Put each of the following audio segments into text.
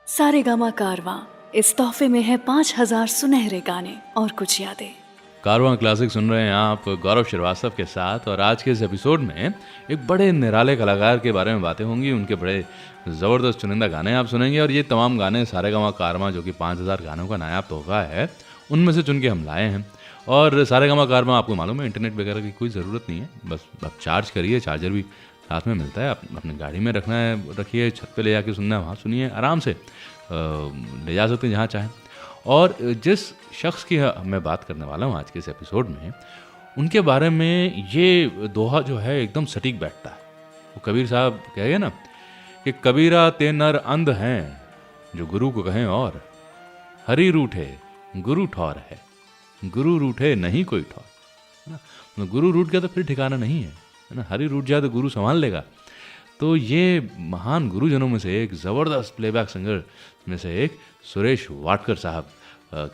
सारेगामा कारवां, इस तोहफे में है 5000 सुनहरे गाने और कुछ यादें। कारवां क्लासिक सुन रहे हैं आप गौरव श्रीवास्तव के साथ, और आज के इस एपिसोड में एक बड़े निराले कलाकार के बारे में बातें होंगी। उनके बड़े ज़बरदस्त चुनिंदा गाने आप सुनेंगे, और ये तमाम गाने सारेगामा कारवां जो कि 5000 गानों का नायाब तोहफा है, उनमें से चुन के हम लाए हैं। और सारेगामा कारवां आपको मालूम है इंटरनेट वगैरह की कोई ज़रूरत नहीं है, बस आप चार्ज करिए, चार्जर भी साथ में मिलता है, आप अपनी गाड़ी में रखना है रखिए, छत पे ले जाके सुनना है वहाँ सुनिए, आराम से ले जा सकते हैं जहाँ चाहें। और जिस शख्स की मैं बात करने वाला हूँ आज के इस एपिसोड में, उनके बारे में ये दोहा जो है एकदम सटीक बैठता है। वो कबीर साहब कहे ना कि कबीरा ते नर अंध हैं जो गुरु को कहें, और हरि रूठे गुरु ठौर है, गुरु रूठे नहीं कोई ठौर, है ना। तो गुरु रूठ गया तो फिर ठिकाना नहीं है ना, हरि रूठ जाए तो गुरु संभाल लेगा। तो ये महान गुरुजनों में से एक, ज़बरदस्त प्लेबैक सिंगर में से एक सुरेश वाडकर साहब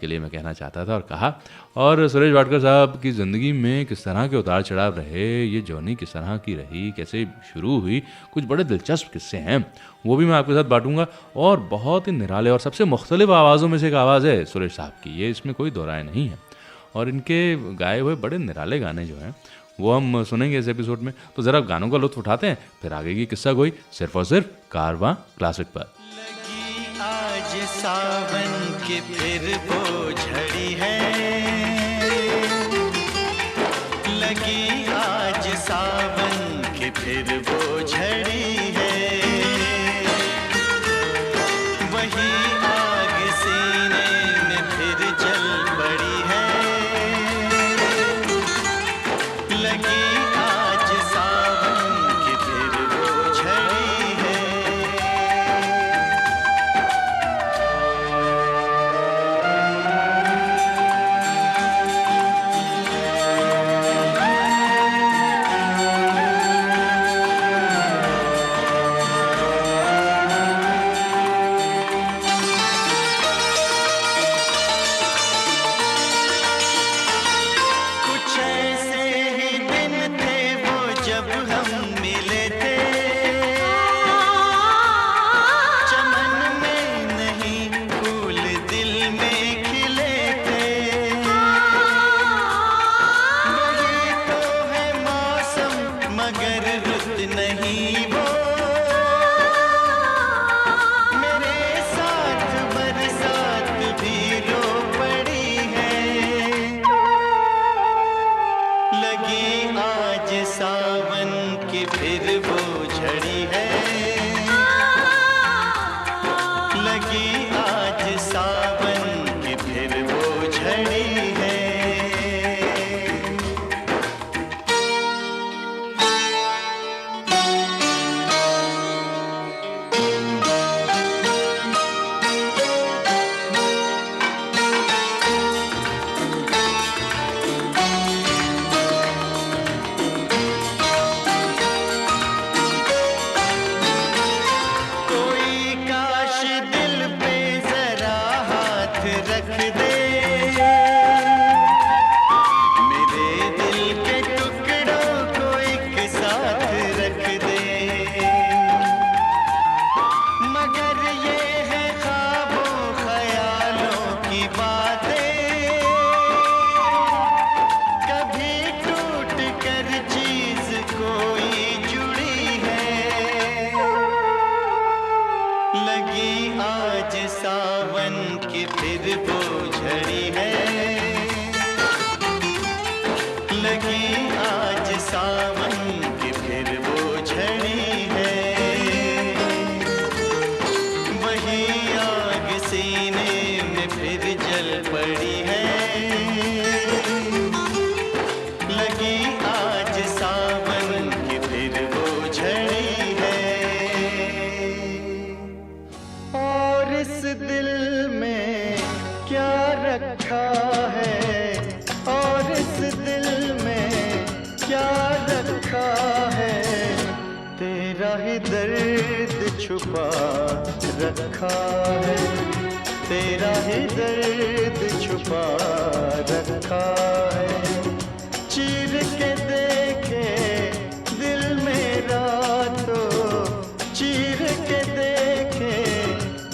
के लिए मैं कहना चाहता था और कहा। और सुरेश वाडकर साहब की ज़िंदगी में किस तरह के उतार चढ़ाव रहे, ये जर्नी किस तरह की रही, कैसे शुरू हुई, कुछ बड़े दिलचस्प किस्से हैं, वो भी मैं आपके साथ बांटूंगा। और बहुत ही निराले और सबसे मुख्तलिफ आवाज़ों में से एक आवाज़ है सुरेश साहब की, ये इसमें कोई दो राय नहीं है। और इनके गाए हुए बड़े निराले गाने जो हैं वो हम सुनेंगे इस एपिसोड में। तो ज़रा गानों का लुत्फ उठाते हैं, फिर आगे की किस्सा गोई सिर्फ और सिर्फ कारवां क्लासिक पर। लगी आज सावन की फिर वो झड़ी है, लगी आज सावन की फिर वो झड़ी है, वही आग सीने में फिर जल पड़ी है, लगी आज सावन की फिर वो झड़ी है। कुछ ऐसे ही दिन थे वो जब हम मिले थे, चमन में नहीं फूल दिल में खिले थे, वही तो है मौसम मगर रुत नहीं वो, मेरे साथ बरसात भी रो पड़ी है, लगी आज सावन की फिर वो झड़ी है, लगी आज सावन की फिर वो झड़ी है। कोई काश दिल पे जरा हाथ रख दे, मेरे दिल के टुकड़ों को एक साथ रख दे, मगर ये है ख्वाबों ख्यालों की बातें, कभी टूट कर चीज कोई जुड़ी है, लगी आज सावन की फिर वो झड़ी है, लगी आज सावन की फिर वो झड़ी है, वही आग सीने में फिर जल पड़ी है, लगी आज सावन की फिर वो झड़ी है। और इस दिल में क्या रखा है, और इस दिल में क्या रखा है, तेरा ही दर्द छुपा रखा है, तेरा ही दर्द छुपा रखा है, चीर के देखे दिल मेरा तो चीर के देखे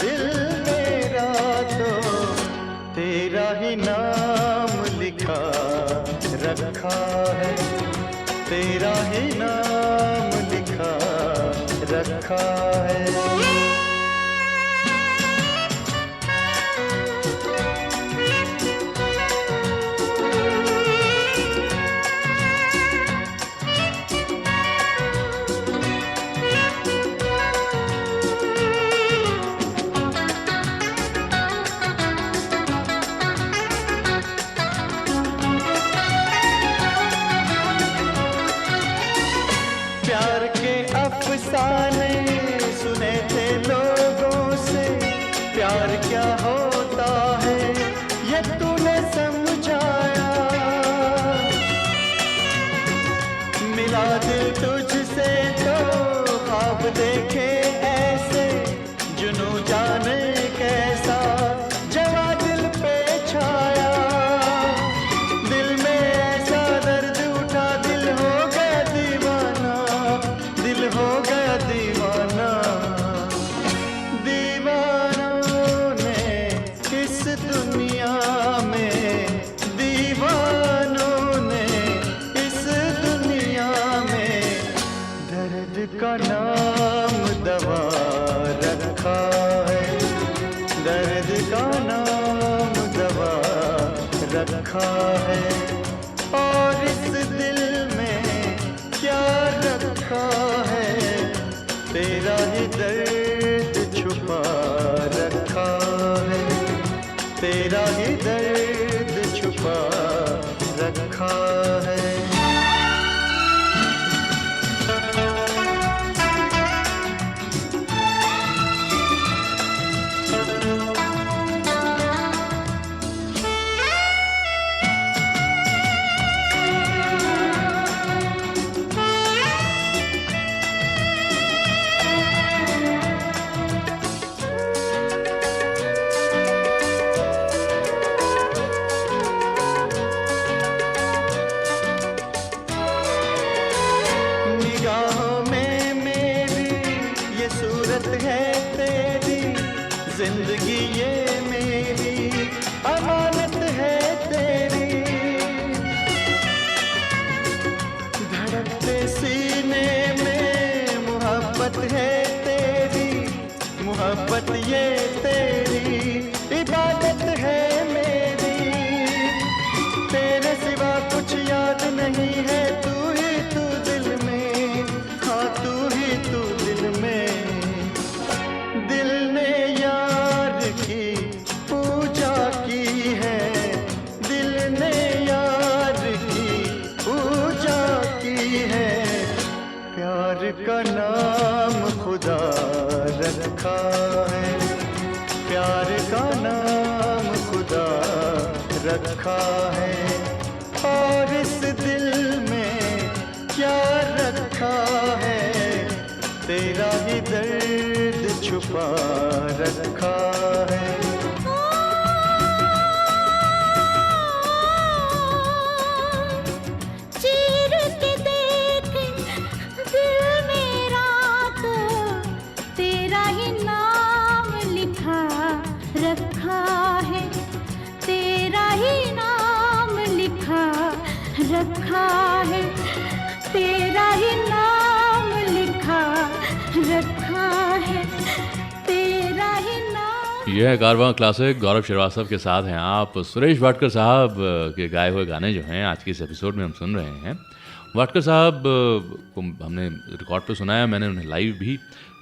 दिल ही नाम लिखा रखा है, तेरा ही नाम लिखा रखा है। प्यार के अफसाने सुने थे लोगों से, प्यार क्या होता है ये तूने समझाया। मिला दिल तुझसे तो ख्वाब देखे ऐसे, जुनू जाने कैसा जवा दिल पे छाया। दिल में ऐसा दर्द उठा, दिल हो गया दीवाना, दिल हो गया दीवाना। दीवानों ने इस दुनिया में, दीवानों ने इस दुनिया में दर्द का नाम दवा रखा है, दर्द का नाम दवा रखा है। और इस दिल में क्या रखा है, तेरा ही दर्द छुपा रखा है, तेरा ही दर्द छुपा रखा है। निगाहों में मेरी ये सूरत है तेरी, जिंदगी ये मेरी अमानत है तेरी। धड़कते सीने में मोहब्बत है तेरी, मोहब्बत ये तेरी इबादत है मेरी। तेरे सिवा कुछ याद नहीं है, तू ही तू दिल में, हाँ तू ही तू दिल में। दिल ने यार की पूजा की है, दिल ने यार की पूजा की है। प्यार का नाम खुदा रखा है, प्यार का नाम खुदा रखा है। और इस दिल में क्या रखा है, तेरा ही दर्द छुपा रखा है। चीर के देख दिल मेरा तो तेरा ही नाम लिखा रखा है, तेरा ही नाम लिखा रखा है, तेरा ही नाम लिखा रखा है, तेरा ही नाम। यह है कारवां क्लासिक। गौरव श्रीवास्तव के साथ हैं आप। सुरेश वाडकर साहब के गाए हुए गाने जो हैं आज के इस एपिसोड में हम सुन रहे हैं। वाडकर साहब को हमने रिकॉर्ड पे सुना है, मैंने उन्हें लाइव भी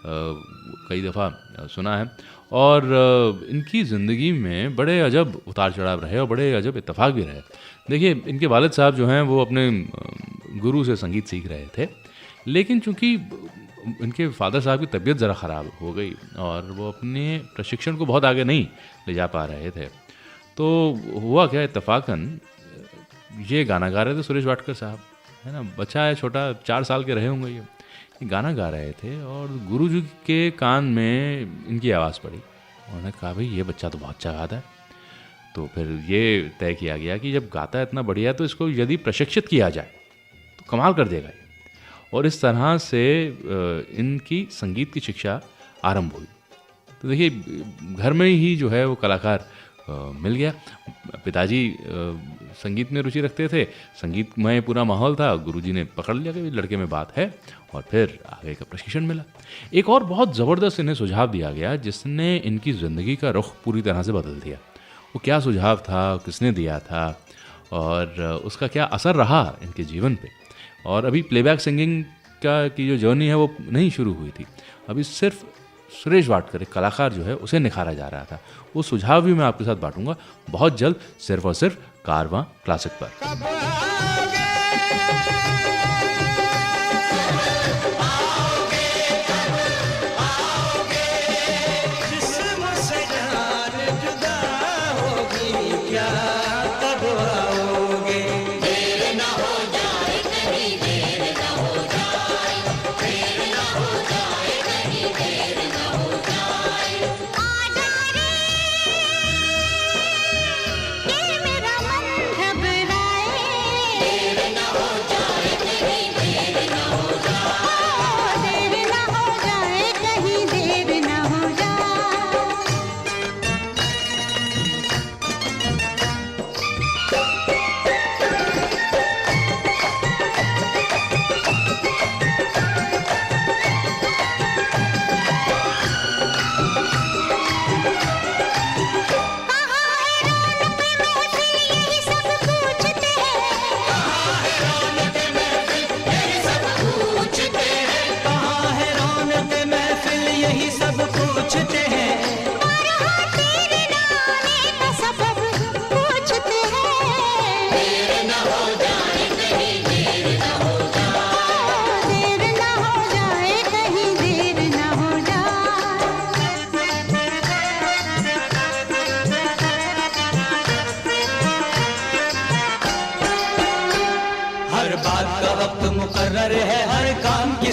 कई दफ़ा सुना है। और इनकी ज़िंदगी में बड़े अजब उतार चढ़ाव रहे और बड़े अजब इत्तेफाक भी रहे। देखिए, इनके वालिद साहब जो हैं वो अपने गुरु से संगीत सीख रहे थे, लेकिन चूंकि इनके फादर साहब की तबीयत ज़रा ख़राब हो गई और वो अपने प्रशिक्षण को बहुत आगे नहीं ले जा पा रहे थे। तो हुआ क्या, इत्तेफाकन ये गाना गा रहे थे सुरेश वाडकर साहब, है ना, बच्चा है छोटा, 4 साल के रहे होंगे ये गाना गा रहे थे और गुरुजी के कान में इनकी आवाज़ पड़ी। उन्होंने कहा भाई ये बच्चा तो बहुत अच्छा गाता है। तो फिर ये तय किया गया कि जब गाता है इतना बढ़िया तो इसको यदि प्रशिक्षित किया जाए तो कमाल कर देगा ये। और इस तरह से इनकी संगीत की शिक्षा आरंभ हुई। तो देखिए, घर में ही जो है वो कलाकार मिल गया। पिताजी संगीत में रुचि रखते थे, संगीतमय पूरा माहौल था, गुरुजी ने पकड़ लिया कि लड़के में बात है और फिर आगे का प्रशिक्षण मिला। एक और बहुत ज़बरदस्त इन्हें सुझाव दिया गया जिसने इनकी ज़िंदगी का रुख पूरी तरह से बदल दिया। वो क्या सुझाव था, किसने दिया था और उसका क्या असर रहा इनके जीवन पे। और अभी प्लेबैक सिंगिंग की जो जर्नी है वो नहीं शुरू हुई थी, अभी सिर्फ सुरेश वाडकर एक कलाकार जो है उसे निखारा जा रहा था। वो सुझाव भी मैं आपके साथ बांटूंगा बहुत जल्द, सिर्फ और सिर्फ कारवां क्लासिक पर।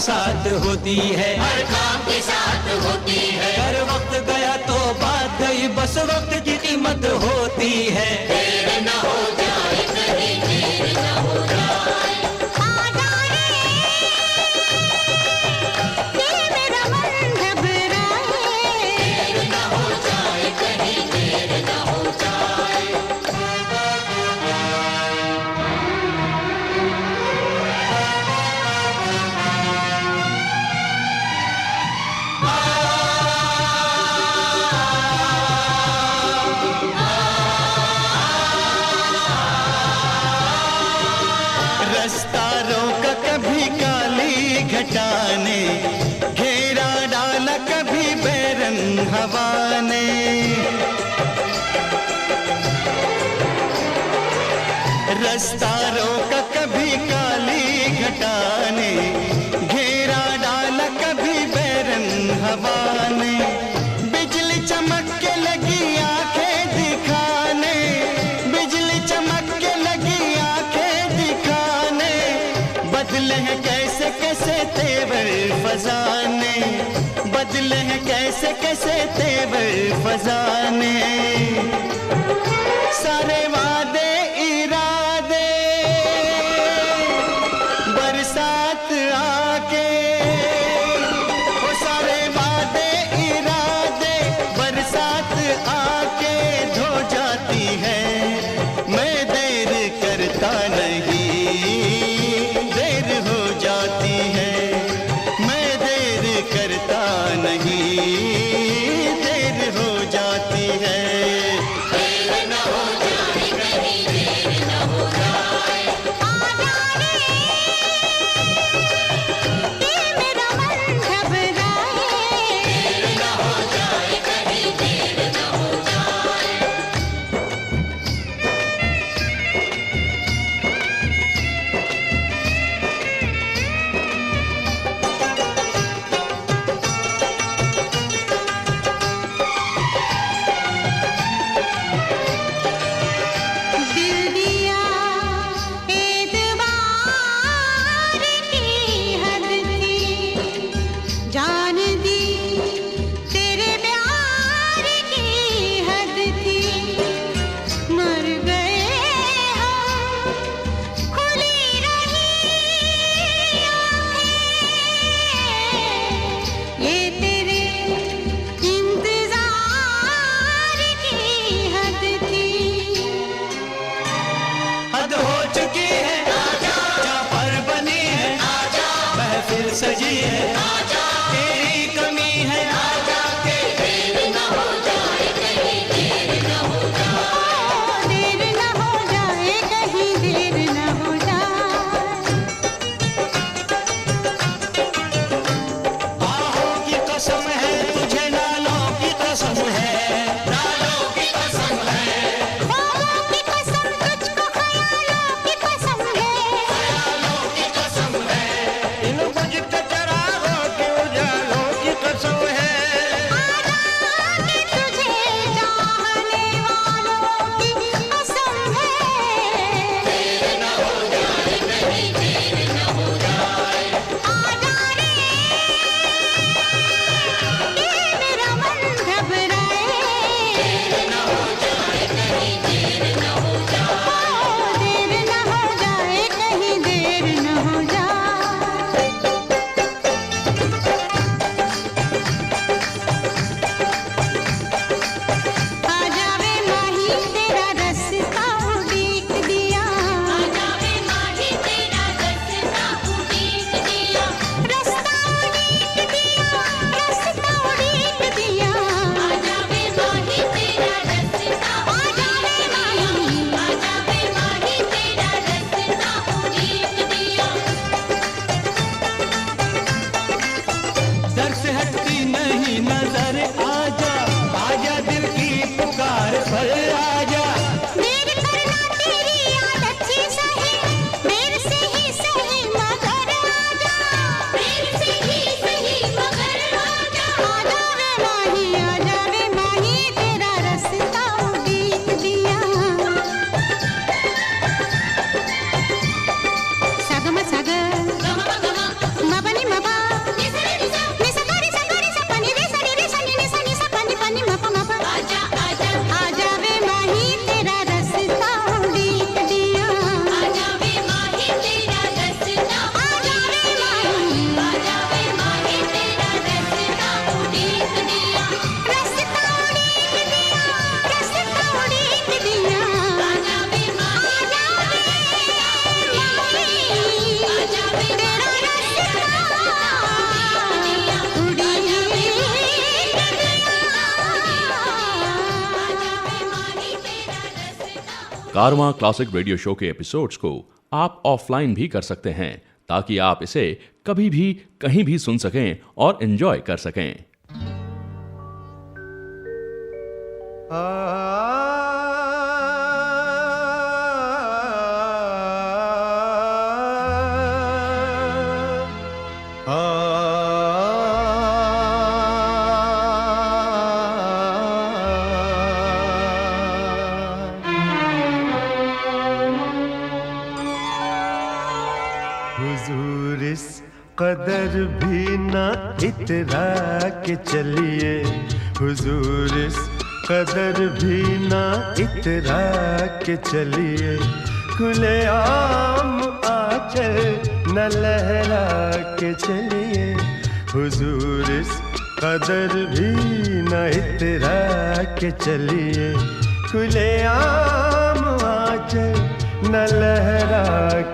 साथ होती है, हर काम के साथ होती है। अगर वक्त गया तो बात गई, बस वक्त की कीमत होती है। देर न हो जाए कहीं, देर न हो जाए। मेरा मन घबराए, देर न हो जाए कहीं, देर न हो जाए। घटाने घेरा डाला कभी बैरन हवा ने, रास्ता रोका कभी काली घटाने, घेरा डाला कभी बैरन हवा ने। बिजली चमक के लगी आंखें दिखाने, बिजली चमक के लगी आंखें दिखाने। बदले हैं कैसे कैसे तेवर फजाने, बदले हैं कैसे कैसे तेवर फजाने। सारे वादे इरादे बरसात आके, वो सारे वादे इरादे बरसात आके धो जाती है। मैं देर करता नहीं, नहीं देर हो जाती कारवां क्लासिक रेडियो शो के एपिसोड्स को आप ऑफलाइन भी कर सकते हैं ताकि आप इसे कभी भी कहीं भी सुन सकें और एंजॉय कर सकें। हुजूर इस कदर भी ना इतरा के चलिए, हुजूर इस कदर भी ना इतरा के चलिए, खुले आम आंचल न लहरा के चलिए, हुजूर इस कदर भी न इतरा के चलिए, खुले आम आंचल न लहरा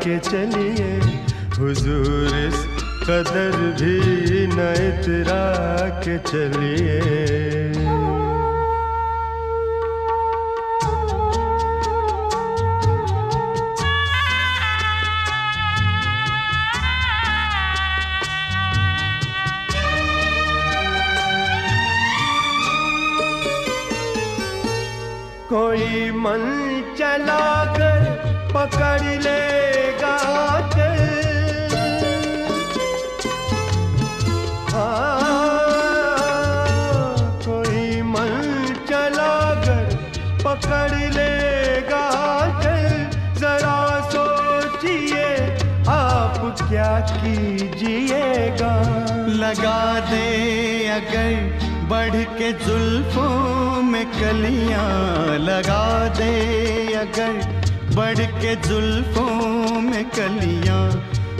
के चलिए, हुजूर इस कदर भी न इतरा के चलिए। कोई मन चला कर पकड़ लेगा चल, कोई मन चला कर पकड़ लेगा चल, जरा सोचिए आप क्या कीजिएगा, लगा दे अगर बढ़ के जुल्फों में कलियां, लगा दे अगर बढ़ के जुल्फों में कलियां,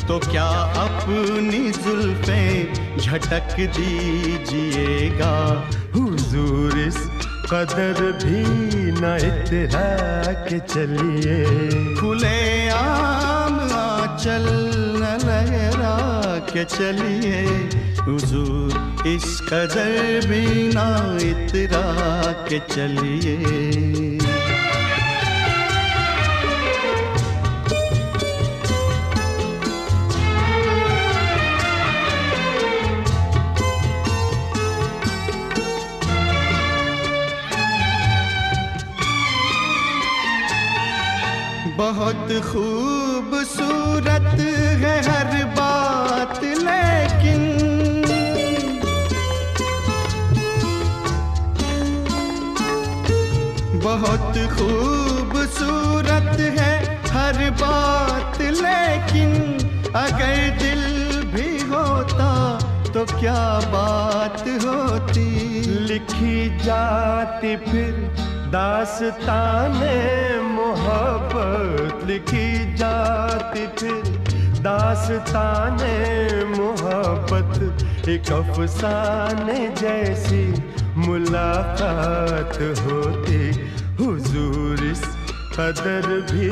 तो क्या अपनी जुल्फें झटक दीजिएगा, हुजूर इस कदर भी न इतरा के चलिए, खुले आम आंचल न लहरा के चलिए, हुजूर इस कदर भी ना इतरा के चलिए। बहुत खूबसूरत है हर बात लेकिन, बहुत खूबसूरत है हर बात लेकिन, अगर दिल भी होता तो क्या बात होती, लिखी जाती फिर दास्ताने मोहब्बत, लिखी जाती फिर दास्ताने मोहब्बत, एक अफसाने जैसी मुलाकात होती, हुजूर इस कदर भी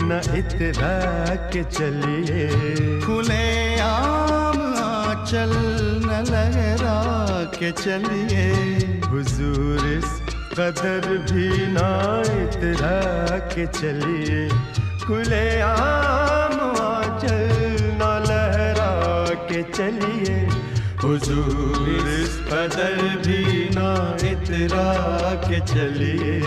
न इतरा के चलिए, खुले आम आंचल न लहरा के चलिए, हुजूर इस कदर भी ना इतरा के चलिए, खुले आम आंचल न लहरा के चलिए, हुजूर इस कदर भी ना इतरा के चलिए।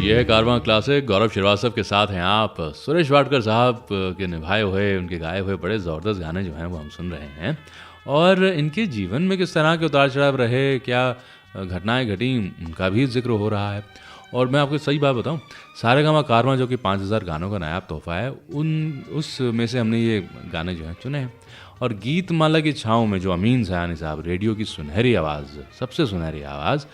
ये है कारवां क्लासिक, गौरव श्रीवास्तव के साथ हैं आप। सुरेश वाडकर साहब के निभाए हुए, उनके गाए हुए बड़े ज़बरदस्त गाने जो हैं वो हम सुन रहे हैं, और इनके जीवन में किस तरह के उतार चढ़ाव रहे, क्या घटनाएं घटी, उनका भी जिक्र हो रहा है। और मैं आपको सही बात बताऊं, सारेगामा कारवां जो कि 5000 गानों का नायाब तोहफा है, उस में से हमने ये गाने जो हैं चुने हैं। और गीत माला की छाँव में जो अमीन सयानी साहब, रेडियो की सुनहरी आवाज़, सबसे सुनहरी आवाज़,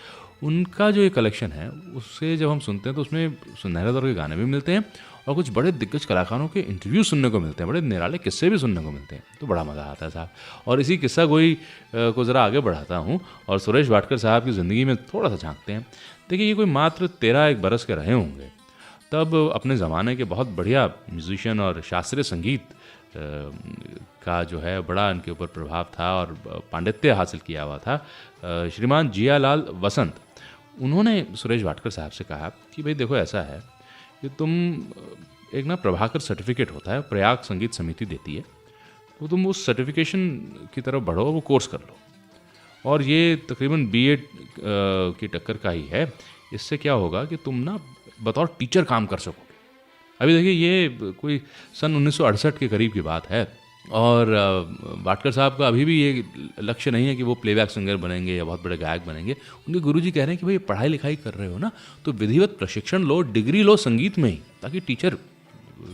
उनका जो ये कलेक्शन है उससे जब हम सुनते हैं तो उसमें सुनहरे दौर के गाने भी मिलते हैं और कुछ बड़े दिग्गज कलाकारों के इंटरव्यू सुनने को मिलते हैं, बड़े निराले किस्से भी सुनने को मिलते हैं, तो बड़ा मज़ा आता है साहब। और इसी किस्सा गोई को ज़रा आगे बढ़ाता हूँ और सुरेश वाडकर साहब की ज़िंदगी में थोड़ा सा झांकते हैं। देखिए, ये कोई मात्र 13 बरस के रहे होंगे तब अपने ज़माने के बहुत बढ़िया म्यूजिशियन और शास्त्रीय संगीत का जो है बड़ा इनके ऊपर प्रभाव था और पांडित्य हासिल किया हुआ था। श्रीमान जियालाल वसंत, उन्होंने सुरेश वाडकर साहब से कहा कि भाई देखो, ऐसा है कि तुम एक ना प्रभाकर सर्टिफिकेट होता है, प्रयाग संगीत समिति देती है, तो तुम उस सर्टिफिकेशन की तरफ बढ़ो, वो कोर्स कर लो। और ये तकरीबन बीएड की टक्कर का ही है। इससे क्या होगा कि तुम ना बतौर टीचर काम कर सकोगे। अभी देखिए, ये कोई सन 1968 के करीब की बात है, और वाडकर साहब का अभी भी ये लक्ष्य नहीं है कि वो प्लेबैक सिंगर बनेंगे या बहुत बड़े गायक बनेंगे। उनके गुरुजी कह रहे हैं कि भाई पढ़ाई लिखाई कर रहे हो ना, तो विधिवत प्रशिक्षण लो, डिग्री लो संगीत में ही, ताकि टीचर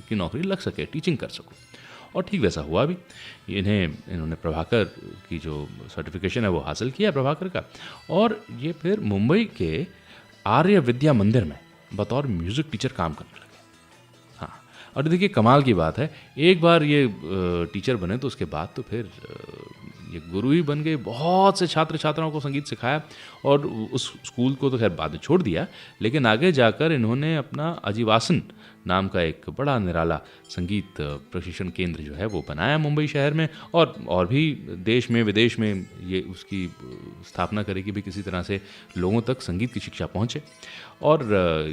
की नौकरी लग सके, टीचिंग कर सको। और ठीक वैसा हुआ भी। इन्होंने प्रभाकर की जो सर्टिफिकेशन है वो हासिल किया प्रभाकर का, और ये फिर मुंबई के आर्य विद्या मंदिर में बतौर म्यूज़िक टीचर काम करने लगे। हाँ, और देखिए कमाल की बात है, एक बार ये टीचर बने तो उसके बाद तो फिर ये गुरु ही बन गए। बहुत से छात्र छात्राओं को संगीत सिखाया, और उस स्कूल को तो खैर बाद में छोड़ दिया, लेकिन आगे जाकर इन्होंने अपना आजीवासन नाम का एक बड़ा निराला संगीत प्रशिक्षण केंद्र जो है वो बनाया मुंबई शहर में, और भी देश में विदेश में ये उसकी स्थापना करी कि भी किसी तरह से लोगों तक संगीत की शिक्षा पहुँचे। और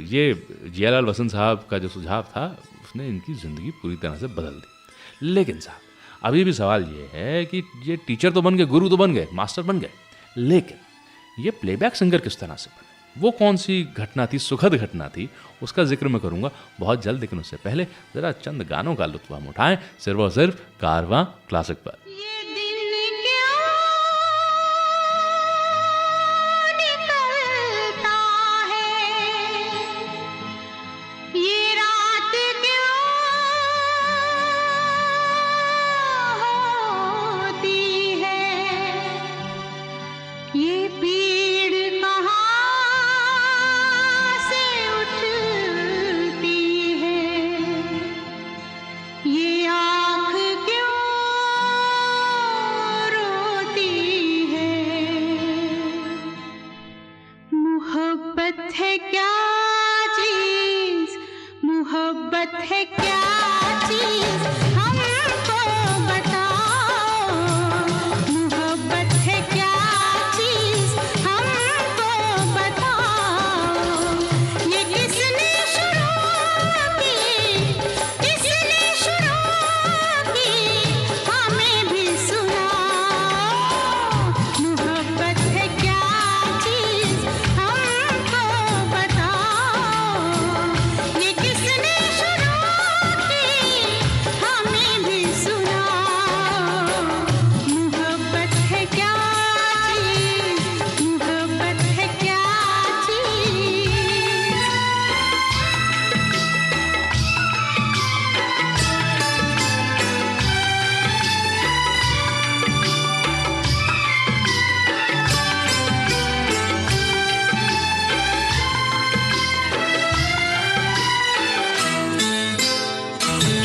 ये जियालाल वसंत साहब का जो सुझाव था उसने इनकी ज़िंदगी पूरी तरह से बदल दी। लेकिन साहब, अभी भी सवाल ये है कि ये टीचर तो बन गए, गुरु तो बन गए, मास्टर बन गए, लेकिन ये प्लेबैक सिंगर किस तरह से बने? वो कौन सी घटना थी, सुखद घटना थी, उसका जिक्र मैं करूंगा बहुत जल्द। लेकिन उससे पहले जरा चंद गानों का लुत्फ हम उठाएं, सिर्फ और सिर्फ कारवां क्लासिक पर। ये दिन क्यों निकलता है, ये रात क्यों होती है, ये पीड़ कहाँ से उठती है, ये आँख क्यों रोती है, मोहब्बत है क्या चीज़, मोहब्बत है क्या चीज़, हमको बताओ, मोहब्बत है क्या चीज़, हमको बताओ, ये किसने शुरू की, किसने शुरू की, हमें भी सुनाओ, मोहब्बत है क्या चीज़, हमको बताओ, ये किसने शुरू की, हमें भी सुनाओ, मोहब्बत है क्या चीज़, मोहब्बत है क्या चीज़।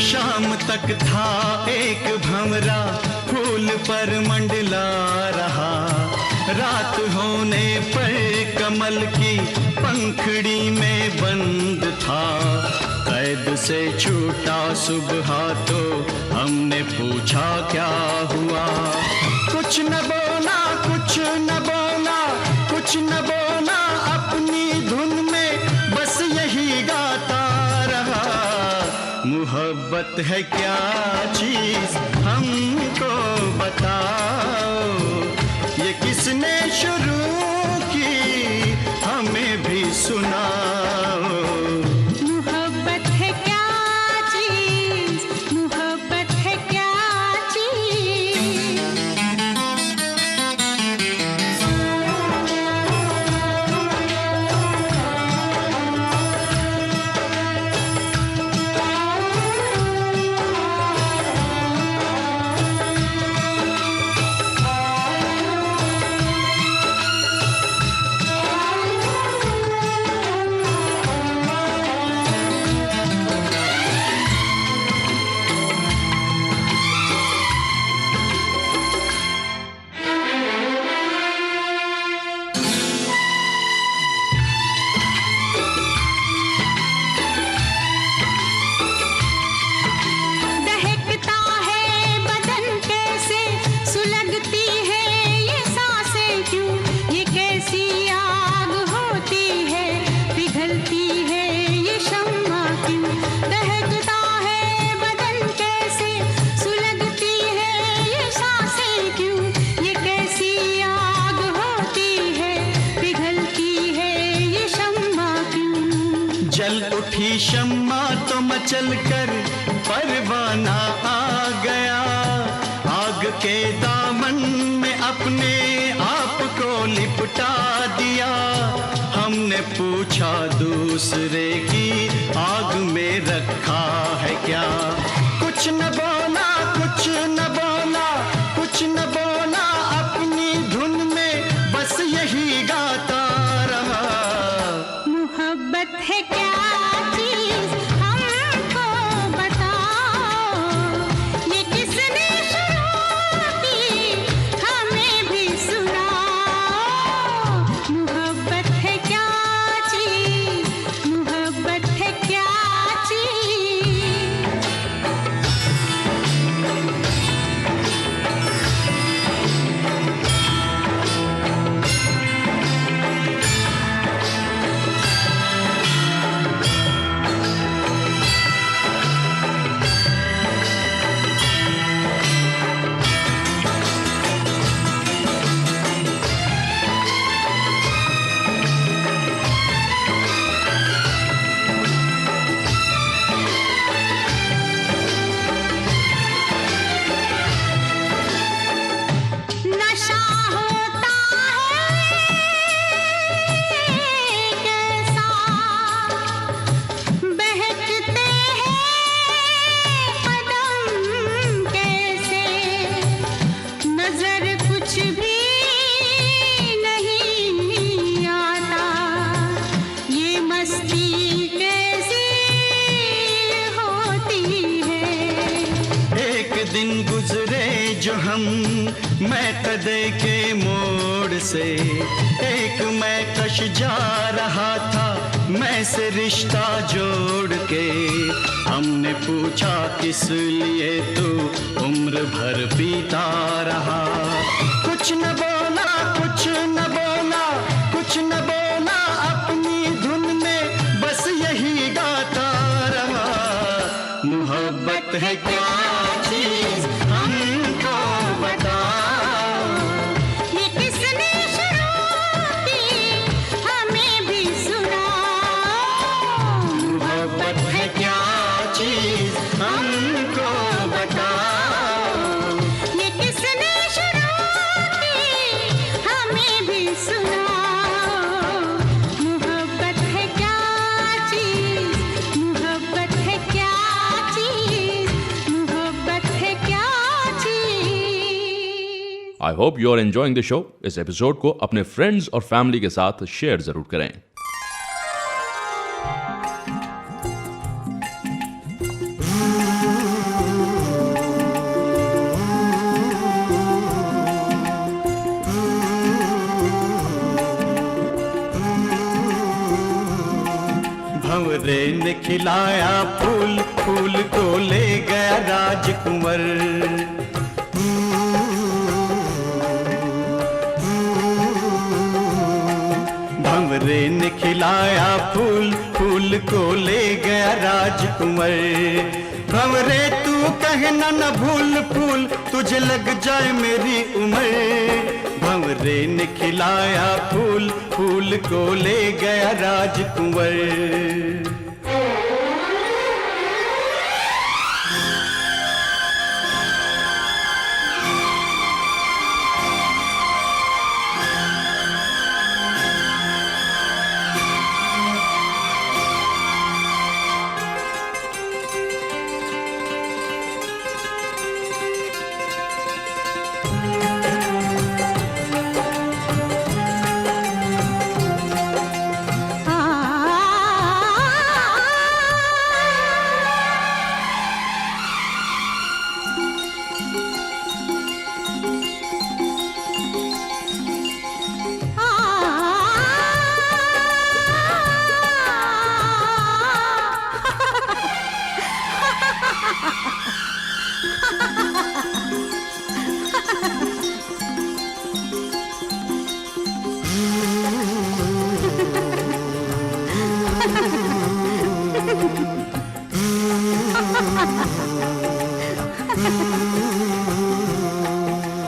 शाम तक था एक भंवरा फूल पर मंडला रहा, रात होने पर कमल की पंखड़ी में बंद था, कैद से छूटा सुबह तो हमने पूछा क्या हुआ, कुछ न बोला, कुछ न बोला, कुछ न बोला, अपनी धुन में बस यही गाता रहा, मोहब्बत है क्या चीज़, हमको बताओ, ये किसने शुरू की, हमें भी सुनाओ। मोहब्बत है क्या चीज़, मोहब्बत है क्या चीज़। जल उठी शम्मा तो मचल कर परवाना आ गया। आग के दामन में अपने आप को लिपटा दिया। हमने पूछा दूसरे की आग में रखा है क्या। कुछ न बोला, कुछ न बोला, कुछ न बोला, अपनी धुन में बस यही गाता रहा। मोहब्बत है क्या चीज हमको बताओ, ये किसने शुरू की हमें भी सुनाओ। मोहब्बत है क्या चीज, मोहब्बत है क्या चीज। नशा होता है कैसा, बहकते हैं कदम कैसे, नजर कुछ भी नहीं आता, ये मस्ती कैसी होती है। एक दिन गुजरे जो हम मैं कदे के मोड़ से, एक मैं कश जा रहा था मैं से रिश्ता जोड़ के। हमने पूछा किस लिए तू उम्र भर पीता रहा। कुछ न बोला, कुछ न बोला, कुछ न बोला, अपनी धुन में बस यही गाता रहा। मोहब्बत है क्या चीज हमको बताओ, ये किसने शुरू की हमें भी सुनाओ। मोहब्बत है क्या चीज हमको बताओ। ये किसने शुरू की हमें भी सुनाओ। मोहब्बत है क्या चीज, मोहब्बत है क्या चीज, मोहब्बत है क्या चीज। I hope you are enjoying the show. इस एपिसोड को अपने फ्रेंड्स और फैमिली के साथ शेयर जरूर करें। भंवरे ने खिलाया फूल, फूल को ले गया राजकुंवर। भंवरे ने खिलाया फूल, फूल को ले गया राजकुंवर। भंवरे तू कहना न भूल फूल, तुझे लग जाए मेरी उम्र। भंवरे ने खिलाया फूल, फूल को ले गया राजकुंवर।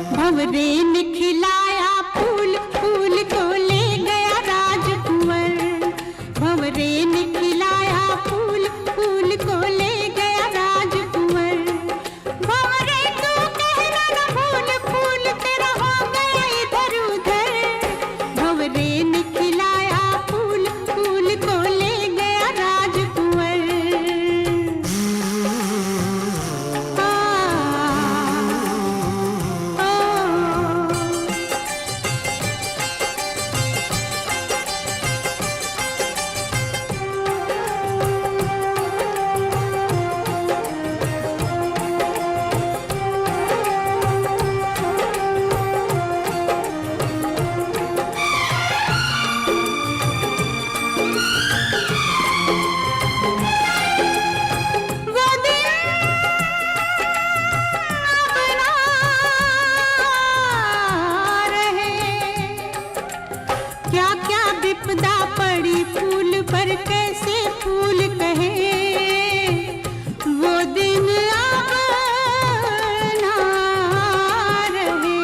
भंवरे ने खिलाया फूल, फूल को ले गया राजकुंवर। भंवरे ने खिलाया पर कैसे फूल कहे वो दिन अब ना रहे।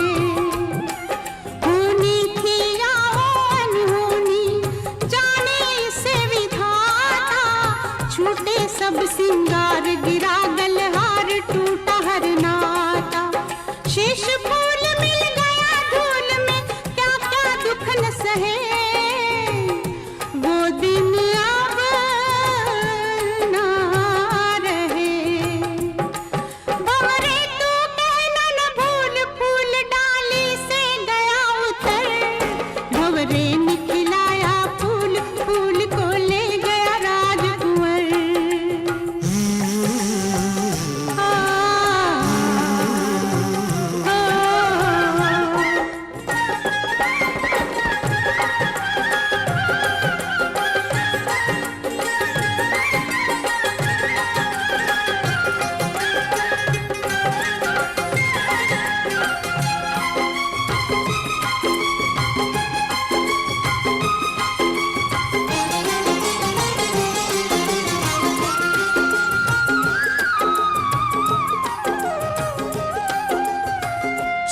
होनी थी या अनहोनी जाने से विधाता, छूटे सब सिंगार गिरा गलहार टूटा हर नाता। शेष फूल मिल गया धूल में क्या क्या दुख न सहे वो दिन अब ना रहे। भंवरे तू कहना न भूल फूल डाली से गया उतर, भंवरे निखिलाया फूल फूल को ले गया राजकुंवर।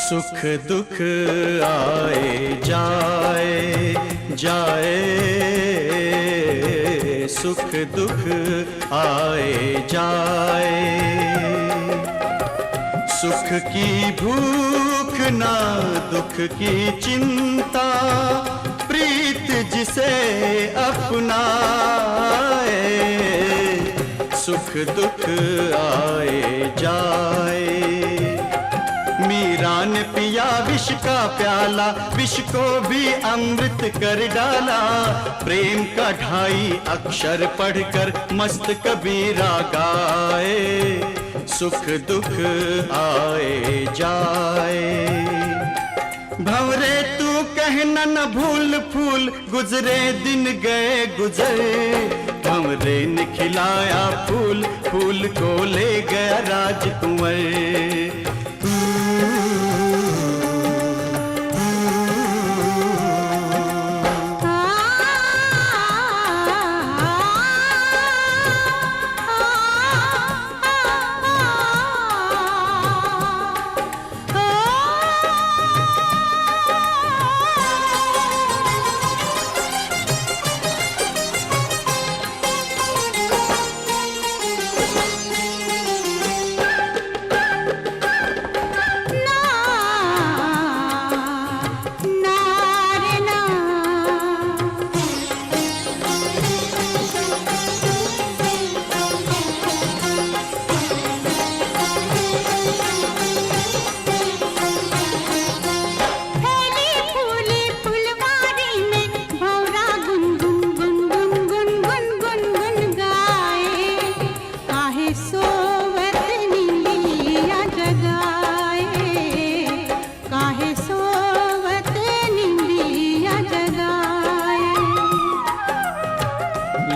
सुख दुख आए जाए जाए, सुख दुख आए जाए। सुख की भूख ना दुख की चिंता, प्रीत जिसे अपनाए। सुख दुख आए जाए। मीरा ने पिया विष का प्याला, विष को भी अमृत कर डाला। प्रेम का 2.5 अक्षर पढ़कर मस्त कबीरा गाए। सुख दुख आए जाए। भंवरे तू कहना न भूल फूल गुजरे दिन गए गुजर, भंवरे ने खिलाया फूल फूल को ले गया राजकुंवर।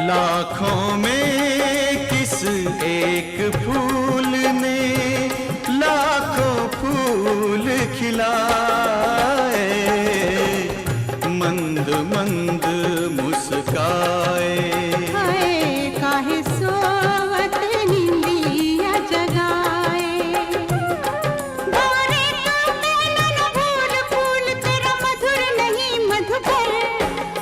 लाखों में किस एक फूल ने लाखों फूल खिलाए। मंद मंद मुस्काए, हाय काहे सोवत निंदिया जगाए। भंवरे तू कहना न भूल फूल तेरा मधुर नहीं मधुकर,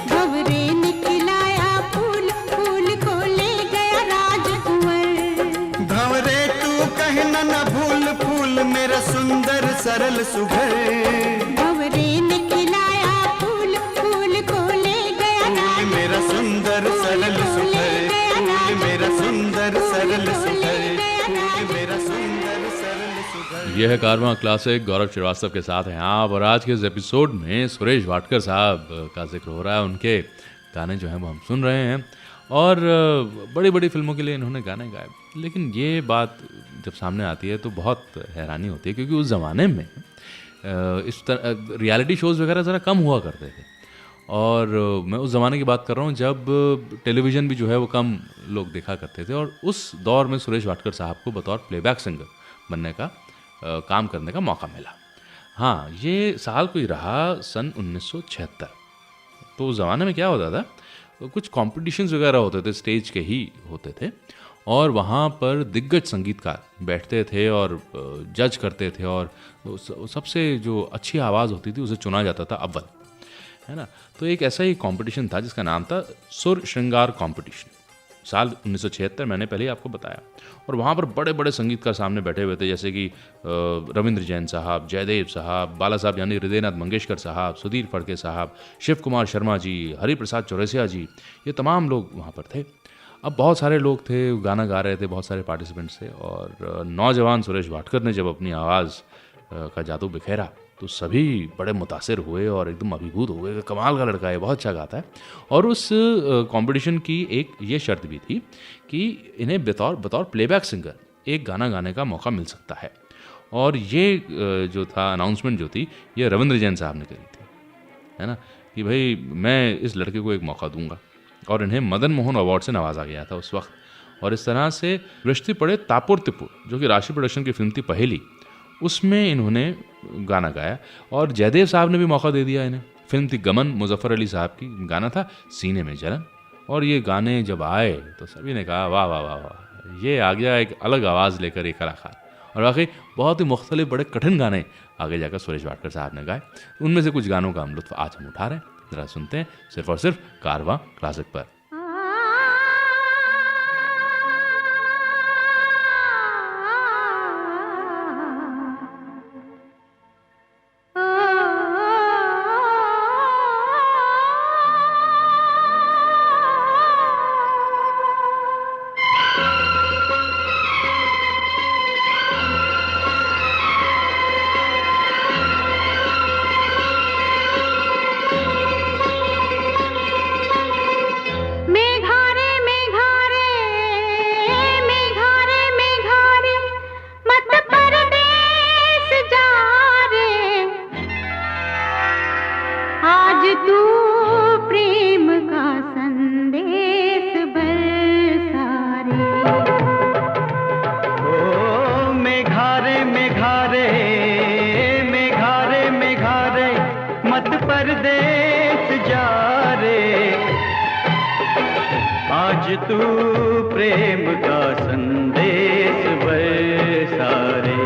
भंवरे ने खिलाया फूल फूल को ले गया राजकुंवर। भंवरे तू कहना न भूल फूल मेरा सुंदर सरल सुघर, भंवरे ने खिलाया फूल फूल को ले गया फूल मेरा सुंदर सरल सुघर, फूल मेरा सुंदर सरल सुघर, फूल मेरा सुंदर सरल सुघर। यह है कारवां क्लासिक, गौरव श्रीवास्तव के साथ हैं आप। और आज के इस एपिसोड में सुरेश वाडकर साहब का जिक्र हो रहा है। उनके गाने जो हैं वो हम सुन रहे हैं और बड़ी बड़ी फिल्मों के लिए इन्होंने गाने गाए। लेकिन ये बात जब सामने आती है तो बहुत हैरानी होती है, क्योंकि उस ज़माने में इस तरह रियलिटी शोज़ वगैरह ज़रा कम हुआ करते थे। और मैं उस ज़माने की बात कर रहा हूँ जब टेलीविज़न भी जो है वो कम लोग देखा करते थे। और उस दौर में सुरेश वाडकर साहब को बतौर प्लेबैक सिंगर बनने का काम करने का मौका मिला। हाँ, ये साल कोई रहा सन 1976। तो उस ज़माने में क्या होता था, कुछ कॉम्पिटिशन्स वगैरह होते थे, स्टेज के ही होते थे, और वहाँ पर दिग्गज संगीतकार बैठते थे और जज करते थे, और सबसे जो अच्छी आवाज़ होती थी उसे चुना जाता था अव्वल, है ना। तो एक ऐसा ही कंपटीशन था जिसका नाम था सुर श्रृंगार कंपटीशन, साल 1976, मैंने पहले ही आपको बताया। और वहाँ पर बड़े बड़े संगीतकार सामने बैठे हुए थे, जैसे कि रविंद्र जैन साहब, जयदेव साहब, बाला साहब यानी हृदयनाथ मंगेशकर साहब, सुधीर फड़के साहब, शिव कुमार शर्मा जी, हरिप्रसाद चौरसिया जी, ये तमाम लोग वहाँ पर थे। अब बहुत सारे लोग थे, गाना गा रहे थे, बहुत सारे पार्टिसिपेंट्स थे, और नौजवान सुरेश वाडकर ने जब अपनी आवाज़ का जादू बिखेरा तो सभी बड़े मुतासिर हुए और एकदम अभिभूत हो गए, कमाल का लड़का है, बहुत अच्छा गाता है। और उस कंपटीशन की एक ये शर्त भी थी कि इन्हें बतौर प्लेबैक सिंगर एक गाना गाने का मौका मिल सकता है। और ये जो था अनाउंसमेंट जो थी, ये रविंद्र जैन साहब ने करी थी, है ना, कि भाई मैं इस लड़के को एक मौका दूंगा। और इन्हें मदन मोहन अवार्ड से नवाजा गया था उस वक्त। और इस तरह से रिश्ते पड़े तापुर तिपुर, जो कि राशि प्रोडक्शन की फिल्म थी पहली, उसमें इन्होंने गाना गाया। और जयदेव साहब ने भी मौका दे दिया इन्हें। फिल्म थी गमन, मुजफ्फर अली साहब की, गाना था सीने में जलन। और ये गाने जब आए तो सभी ने कहा वाह वाह वाह वाह, ये आ गया एक अलग आवाज़ लेकर एक कलाकार। और वाकई बहुत ही मुख्तलिफ बड़े कठिन गाने आगे जाकर सुरेश वाडकर साहब ने गाए। उनमें से कुछ गानों का हम लुत्फ़ आज हम उठा रहे हैं, ज़रा सुनते हैं, सिर्फ और सिर्फ कारवां क्लासिक पर। तू प्रेम का संदेश बरसा रे।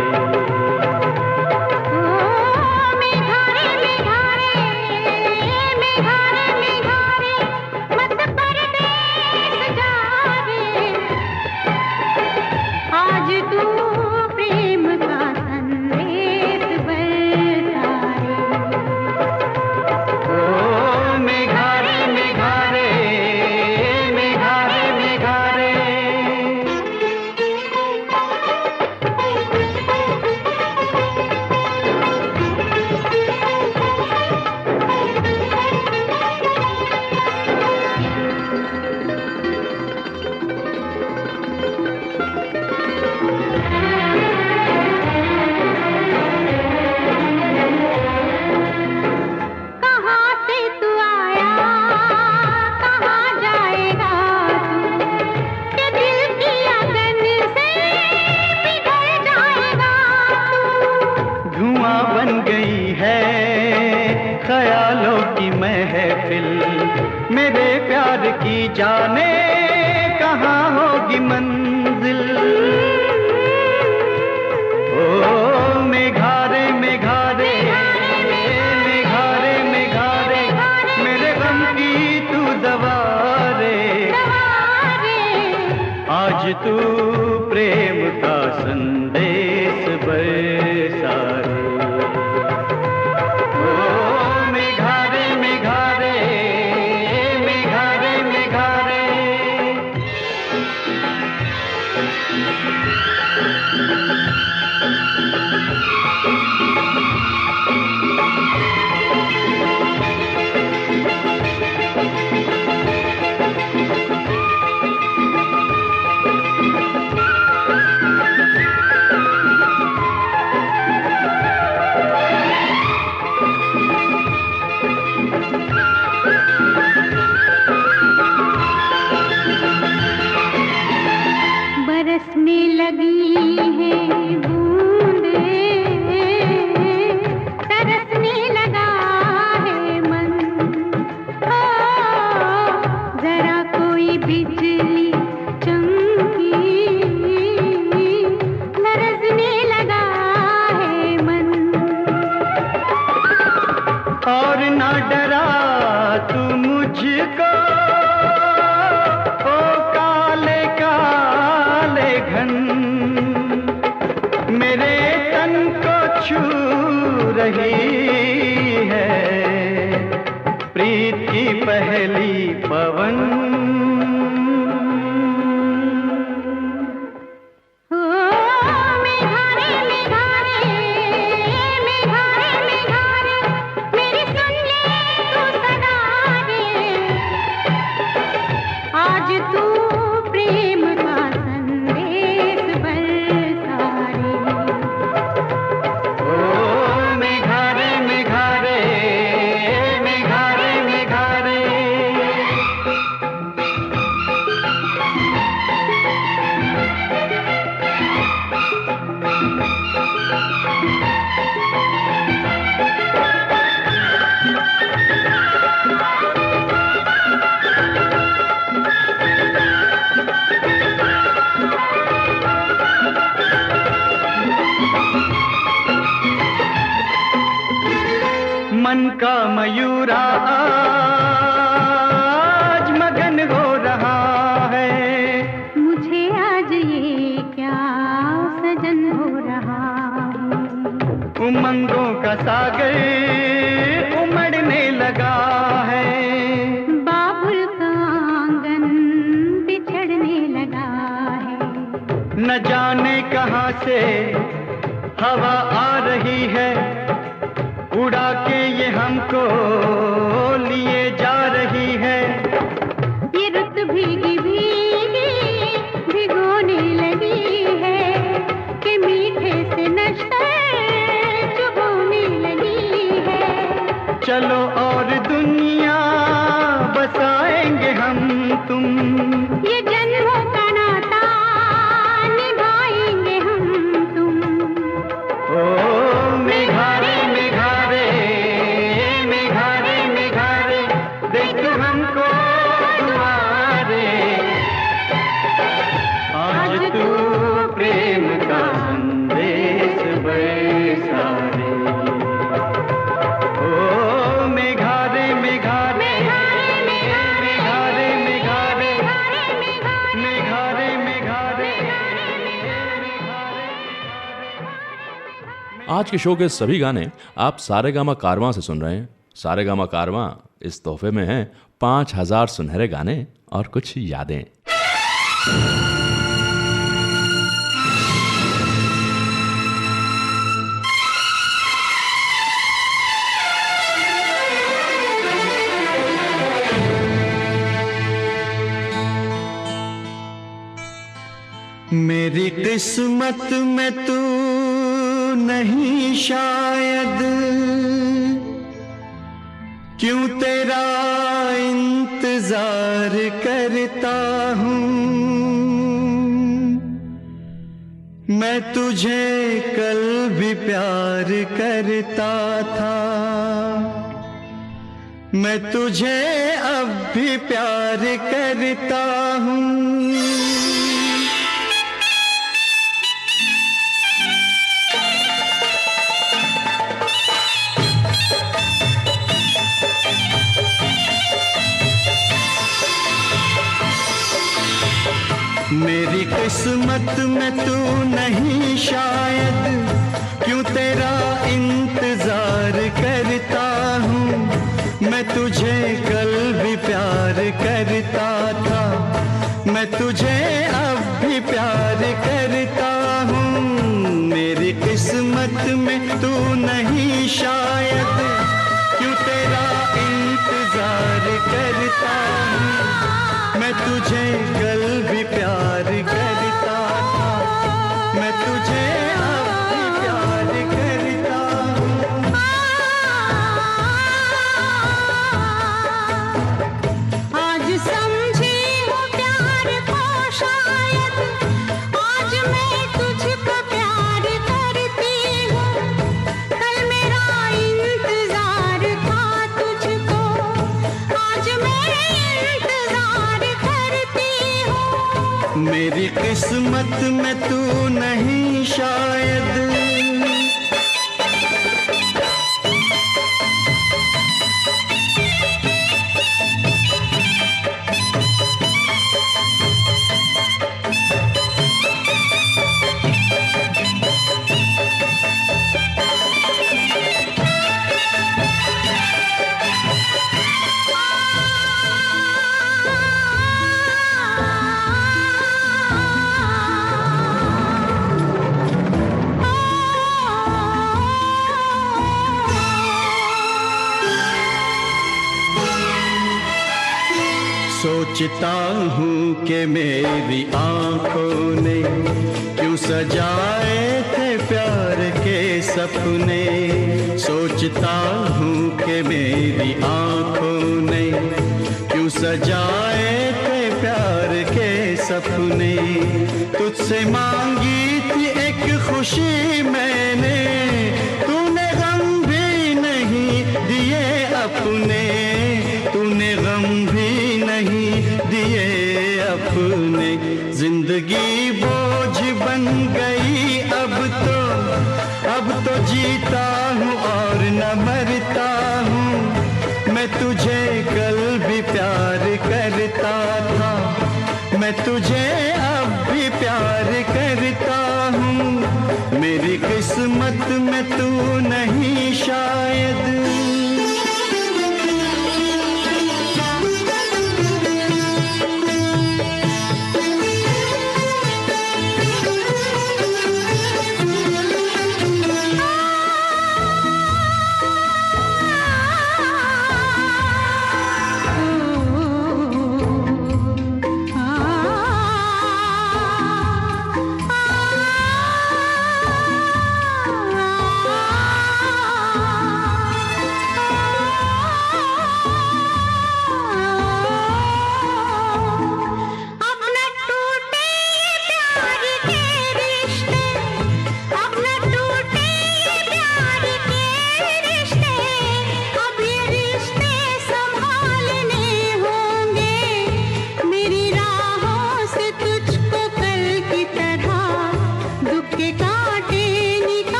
जाने कहाँ होगी मंजिल। ओ मेघारे मेघारे मेघारे मेघारे मेरे गम की तू दवा रे। आज तू प्रेम का संदेश बरसा रे। बिजली चमकी, लरजने लगा है मन। और ना डरा तू मुझको ओ काले काले घन, मेरे तन को छू रही है प्रीत की पहली पवन। ओ मेघारे मेघारे मेघारे मेघारे, मेरी सुन ले तू सदा रे, आज तू प्रेम का संदेश बरसा रे। ओ मेघारे मेघारे मेघारे मेघारे, मन का मयूरा आज मगन हो रहा है, मुझे आज ये क्या सजन हो रहा है। उमंगों का सागर उमड़ने लगा है, बाबुल का आंगन बिछड़ने लगा है। न जाने कहां से हवा आ रही है, उड़ा के ये हमको लिए जा रही है। ये रुत भीगी भीगी भिगोने लगी है, कि मीठे से नशे चुभोने लगी है। चलो और दुनिया बसाएंगे हम तुम, ये जन्मों का नाता निभाएंगे हम तुम। ओ मेघारे मेघारे मेघारे मेघारे, देख हमको दुआरे, आज तू प्रेम का संदेश बरसा रे। ओ मेघारे मेघारे मेघारे मेघारे मेघारे मेघारे। आज के शो के सभी गाने आप सारेगामा कारवां से सुन रहे हैं। सारेगामा कारवां इस तोहफे में है 5000 सुनहरे गाने और कुछ यादें। मेरी किस्मत में तू नहीं शायद, क्यों तेरा इंतजार करता हूँ। मैं तुझे कल भी प्यार करता था, मैं तुझे अब भी प्यार करता हूँ। मेरी किस्मत में तू नहीं शायद, क्यों तेरा इंतजार करता हूँ। मैं तुझे कल भी प्यार करता था, मैं तुझे अब भी प्यार करता हूँ। मेरी किस्मत में तू नहीं शायद, क्यों तेरा इंतजार करता हूँ। मैं तुझे कल भी प्यार करता था, मैं तुझे अब भी प्यार करता हूँ। आज समझी हूँ प्यार को शायद, आज मैं तुझको प्यार करती हूँ। कल मेरा इंतजार था तुझको, आज मैं इंतजार करती मेरी किस्मत में तू नहीं शायद। सोचता हूँ कि मेरी आंखों ने क्यों सजाए थे प्यार के सपने। सोचता हूँ कि मेरी आंखों ने क्यों सजाए थे प्यार के सपने। तुझसे मांगी थी एक खुशी मैंने, तूने गम भी नहीं दिए अपने, तूने गम भी नहीं दिए अपने। जिंदगी बोझ बन गई अब तो जीता हूँ और न मरता हूँ। मैं तुझे कल भी प्यार करता था, मैं तुझे अब भी प्यार करता हूँ। मेरी किस्मत में तू नहीं शायद।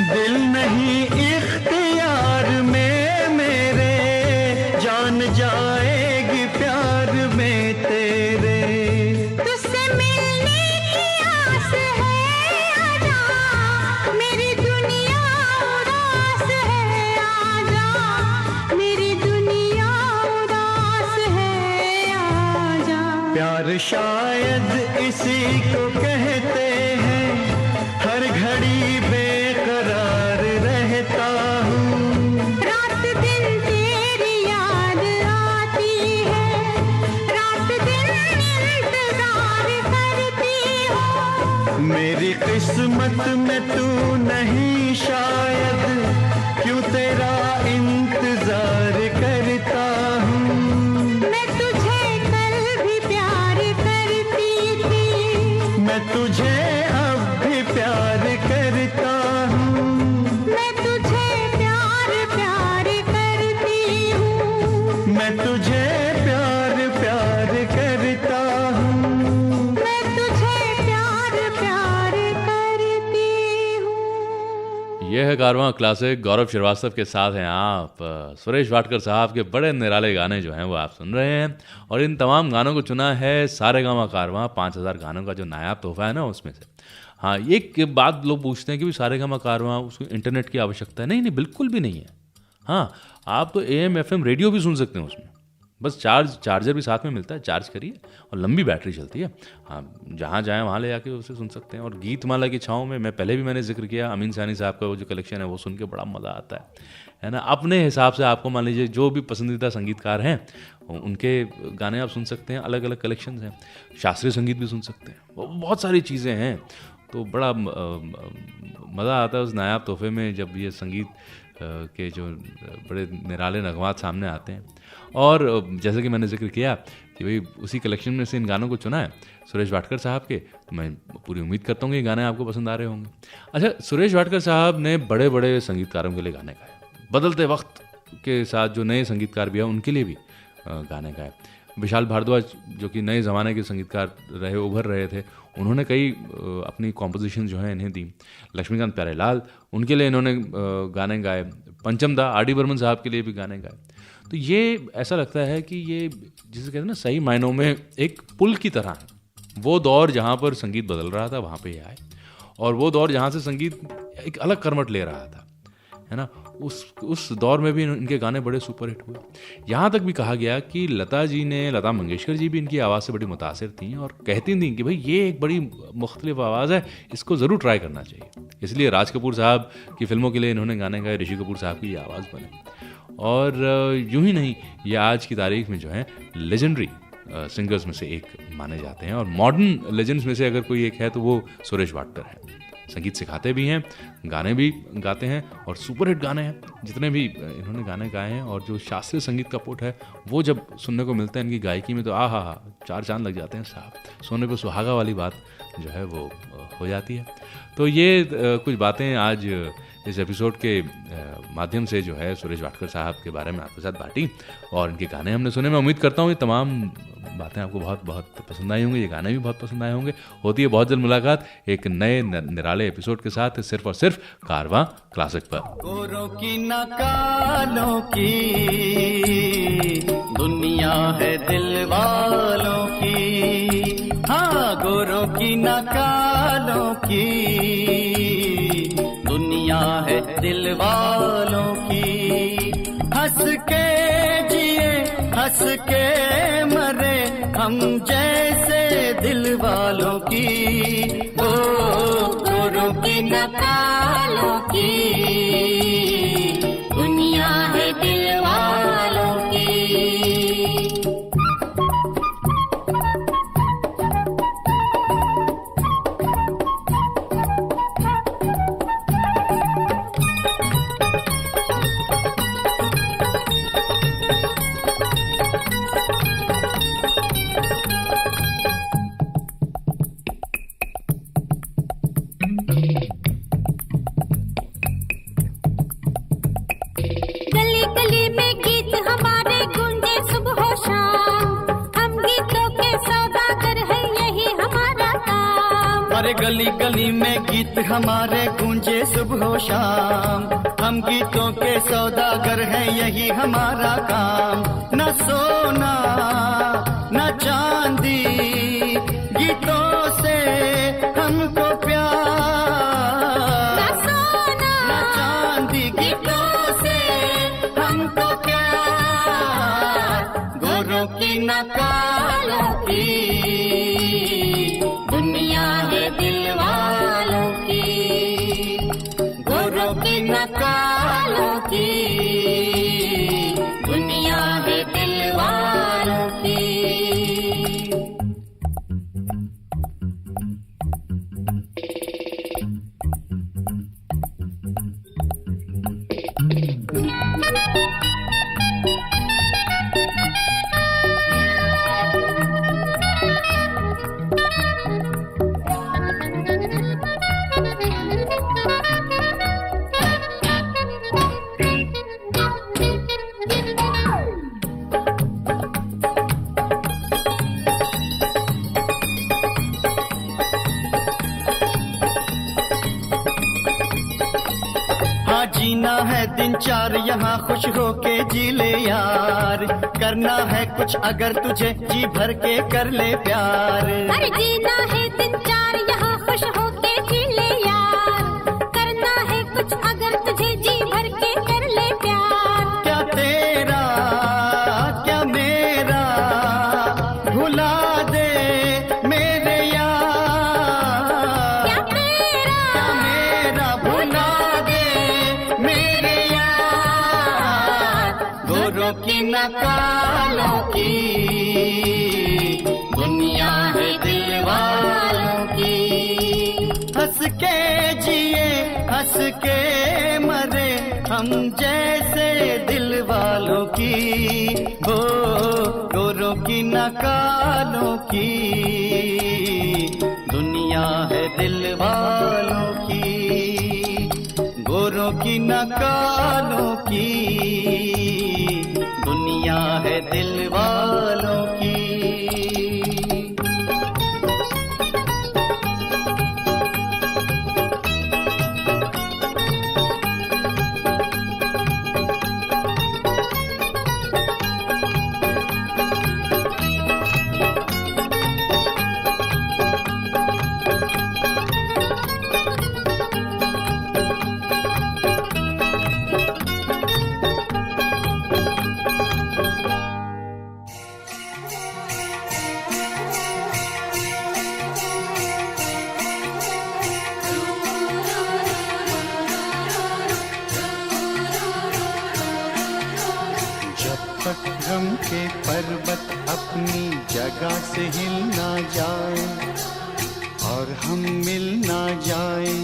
दिल नहीं इख्तियार में मेरे, जान जाएगी प्यार में तेरे। तुझसे मिलने की आस है आजा, मेरी दुनिया उदास है आजा, मेरी दुनिया उदास है आजा। प्यार शायद इसी को कहते हैं, हर घड़ी बेकरार रहता हूँ। रात दिन तेरी याद आती है, रात दिन इंतजार करती हूँ। मेरी किस्मत में तू नहीं शायद, क्यों तेरा इंतजार करता हूँ। मैं तुझे कल भी प्यार करती थी, मैं तुझे अब भी प्यार करता हूँ। मैं तुझे प्यार प्यार करती हूँ। मैं तुझे प्यार प्यार करता हूँ, मैं तुझे प्यार प्यार करती हूँ। यह है कारवां क्लासिक। गौरव श्रीवास्तव के साथ हैं आप। सुरेश वाडकर साहब के बड़े निराले गाने जो हैं वो आप सुन रहे हैं, और इन तमाम गानों को चुना है सारेगामा कारवां 5000 गानों का जो नायाब तोहफा है ना उसमें से। हाँ, एक बात लोग पूछते हैं कि सारेगामा कारवां उसको इंटरनेट की आवश्यकता है। नहीं नहीं, बिल्कुल भी नहीं है। हाँ, आप तो AM FM रेडियो भी सुन सकते हैं उसमें, बस चार्जर भी साथ में मिलता है, चार्ज करिए और लंबी बैटरी चलती है। हाँ, जहाँ जाएँ वहाँ ले जाके उसे सुन सकते हैं। और गीतमाला की छाँव में मैंने जिक्र किया, अमीन सानी साहब का वो जो कलेक्शन है वो सुन के बड़ा मज़ा आता है ना। अपने हिसाब से आपको मान लीजिए जो भी पसंदीदा संगीतकार हैं उनके गाने आप सुन सकते हैं। अलग अलग कलेक्शंस हैं, शास्त्रीय संगीत भी सुन सकते हैं, बहुत सारी चीज़ें हैं। तो बड़ा मज़ा आता है उस नायाब तोहफे में जब ये संगीत के जो बड़े निराले नगमात सामने आते हैं। और जैसे कि मैंने जिक्र किया कि भाई उसी कलेक्शन में से इन गानों को चुना है सुरेश वाडकर साहब के, तो मैं पूरी उम्मीद करता हूँ कि ये गाने आपको पसंद आ रहे होंगे। अच्छा, सुरेश वाडकर साहब ने बड़े बड़े संगीतकारों के लिए गाने गाए, बदलते वक्त के साथ जो नए संगीतकार भी हैं उनके लिए भी गाने गाए। विशाल भारद्वाज जो कि नए ज़माने के संगीतकार रहे, उभर रहे थे, उन्होंने कई अपनी कॉम्पोजिशन जो है इन्हें दी। लक्ष्मीकांत प्यारेलाल, उनके लिए इन्होंने गाने गाए। पंचम दा आर डी बर्मन साहब के लिए भी गाने गाए। तो ये ऐसा लगता है कि ये जिसे कहते हैं ना सही मायनों में एक पुल की तरह है। वो दौर जहाँ पर संगीत बदल रहा था वहाँ पे ये आए, और वो दौर जहाँ से संगीत एक अलग करवट ले रहा था, है ना, उस दौर में भी इनके गाने बड़े सुपरहिट हुए। यहाँ तक भी कहा गया कि लता मंगेशकर जी भी इनकी आवाज़ से बड़ी मुतासिर थी और कहती थी कि भाई ये एक बड़ी मुख्तलिफ आवाज़ है, इसको ज़रूर ट्राई करना चाहिए। इसलिए राज कपूर साहब की फिल्मों के लिए इन्होंने गाने गाए, ऋषि कपूर साहब की ये आवाज़ बने। और यूं ही नहीं, ये आज की तारीख में जो है लेजेंडरी सिंगर्स में से एक माने जाते हैं। और मॉडर्न लेजेंड्स में से अगर कोई एक है तो वो सुरेश वाडकर है। संगीत सिखाते भी हैं, गाने भी गाते हैं, और सुपरहिट गाने हैं जितने भी इन्होंने गाने गाए हैं। और जो शास्त्रीय संगीत का पुट है वो जब सुनने को मिलता है इनकी गायकी में तो हा चार चांद लग जाते हैं साहब। सोने पे सुहागा वाली बात जो है वो हो जाती है। तो ये कुछ बातें आज इस एपिसोड के माध्यम से जो है सुरेश वाडकर साहब के बारे में आपके साथ बांटी, और इनके गाने हमने सुने। मैं उम्मीद करता हूँ ये तमाम बातें आपको बहुत बहुत पसंद आई होंगी, ये गाने भी बहुत पसंद आए होंगे। होती है बहुत जल्द मुलाकात एक नए निराले एपिसोड के साथ, सिर्फ और सिर्फ कारवां क्लासिक पर। गोरों की न कालों की दुनिया है दिल वालों की, हाँ गोरों की न कालों की दुनिया है दिल वालों की। हंस के जिए हंस के मरे हम जैसे दिल वालों की, ओ गोरों की न कालों की दुनिया है दिल वालों की। गली गली में गीत हमारे गूंजे सुबह शाम, हम गीतों के सौदागर हैं यही हमारा काम। न सोना न चांदी गीतों से हमको प्यार, न सोना न चांदी गीतों से हमको प्यार। गोरों की न कालों की दुनिया है दिल वालों की, गोरों की न कालों की दुनिया है दिल वालों की। चार यहाँ खुश होके जी ले यार। करना है कुछ अगर तुझे जी भर के कर ले प्यार। अरे जीना है दिन चार यहाँ खुश होके जी ले यार। करना है कुछ अगर तुझे जी भर के कर ले प्यार। क्या तेरा क्या मेरा भुला दे मेरे यार। क्या तेरा क्या मेरा भुला दे मेरे यार। गोरों की न कालों की दुनिया है दिल वालों की। हंस के जिए हंस के मरे हम जैसे दिल वालों की। हो गोरों की न कालों की दुनिया है दिल वालों की। गोरों की न कालों की दुनिया है दिल वालों की। गम के पर्वत अपनी जगह से हिल ना जाए और हम मिल ना जाए,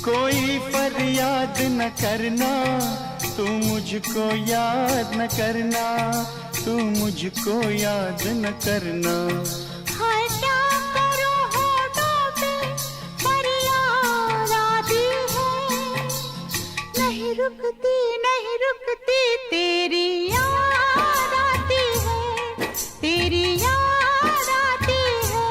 कोई फरियाद न करना, तू मुझको याद न करना, तू मुझको याद न करना। हाय क्या करूं होठों पे फरियाद आती है, नहीं रुकती नहीं रुकती तेरी याद आती है, तेरी याद आती है।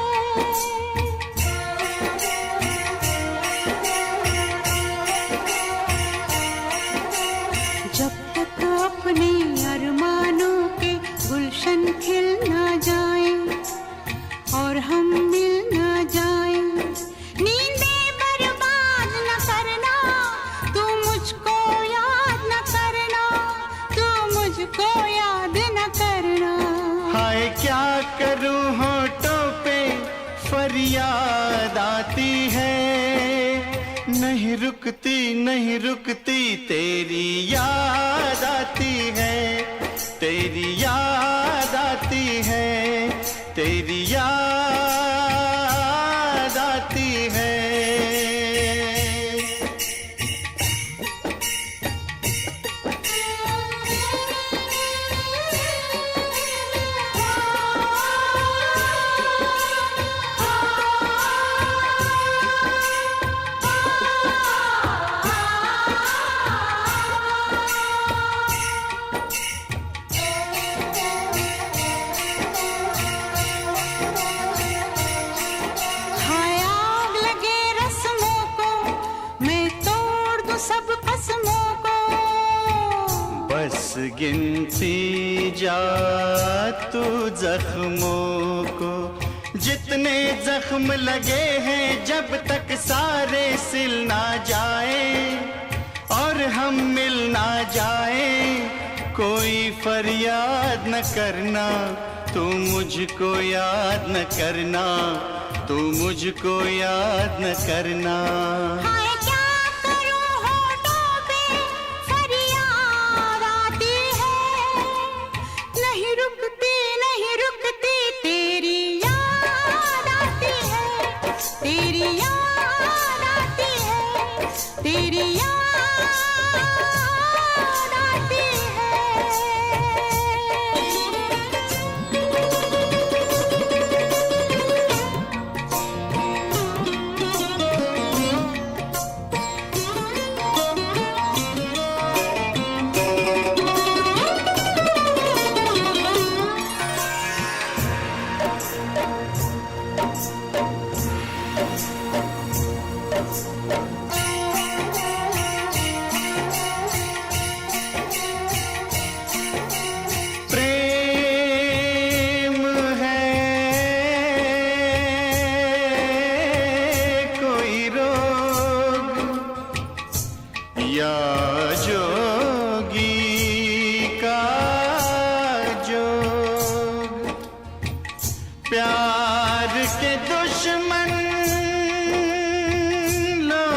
जब तक अपने अरमानों के गुलशन खिल ना जाए और हम मिल ना जाए, नींदें बर्बाद न करना, तू मुझको याद न करना, तू मुझको याद न करना। हाय क्या करूं होठों पे फरियाद आती है, नहीं रुकती नहीं रुकती तेरी याद आती है, तेरी याद आती है, तेरी याद आती है। हाय आग लगे रस्मों को, मैं तोड़ दूं सब कसमों को। बस गिनती जा तू जख्मों को, जितने जख्म लगे हैं जब तक सारे सिल ना जाए और हम मिल ना जाए, कोई फरियाद न करना, तू मुझको याद न करना, तू मुझको याद न करना। हाय क्या करूं होठों पे फरियाद आती है, नहीं रुकती नहीं रुकती तेरी याद आती है, तेरी याद आती है, तेरी याद आती है। का जोग, प्यार के दुश्मन लोग।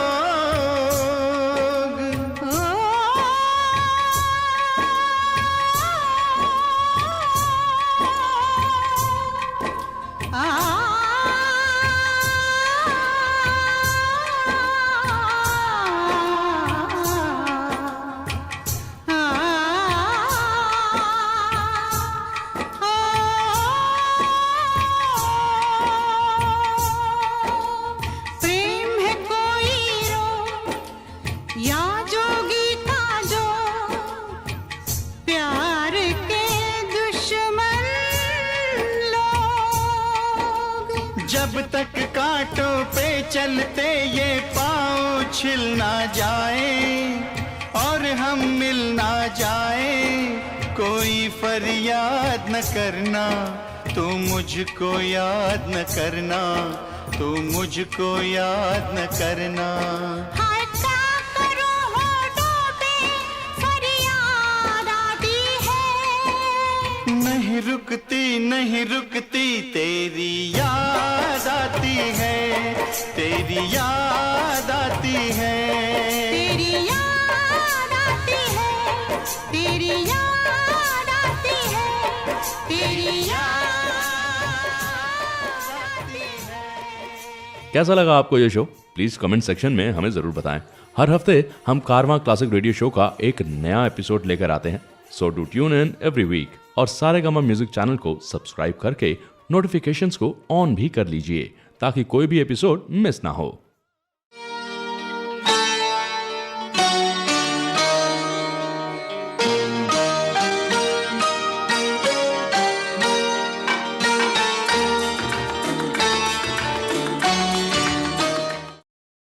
प्रेम है कोई रोग या जोगी का जो, प्यार के दुश्मन लोग। जब तक कांटों पे चलते ये पाँव छिल ना जाए और हम मिल ना जाए, कोई फरियाद न करना, तू मुझको याद न करना, तू मुझको याद न करना। हाय क्या करूं होठों पे फरियाद आती है, नहीं रुकती नहीं रुकती तेरी याद आती है, तेरी याद आती है। तेरी याद आती है, तेरी याद आती है, तेरी याद आती है। कैसा लगा आपको ये शो? प्लीज कमेंट सेक्शन में हमें जरूर बताएं। हर हफ्ते हम कारवां क्लासिक रेडियो शो का एक नया एपिसोड लेकर आते हैं, so do tune in every week और सारेगामा म्यूजिक चैनल को सब्सक्राइब करके नोटिफिकेशंस को ऑन भी कर लीजिए ताकि कोई भी एपिसोड मिस ना हो।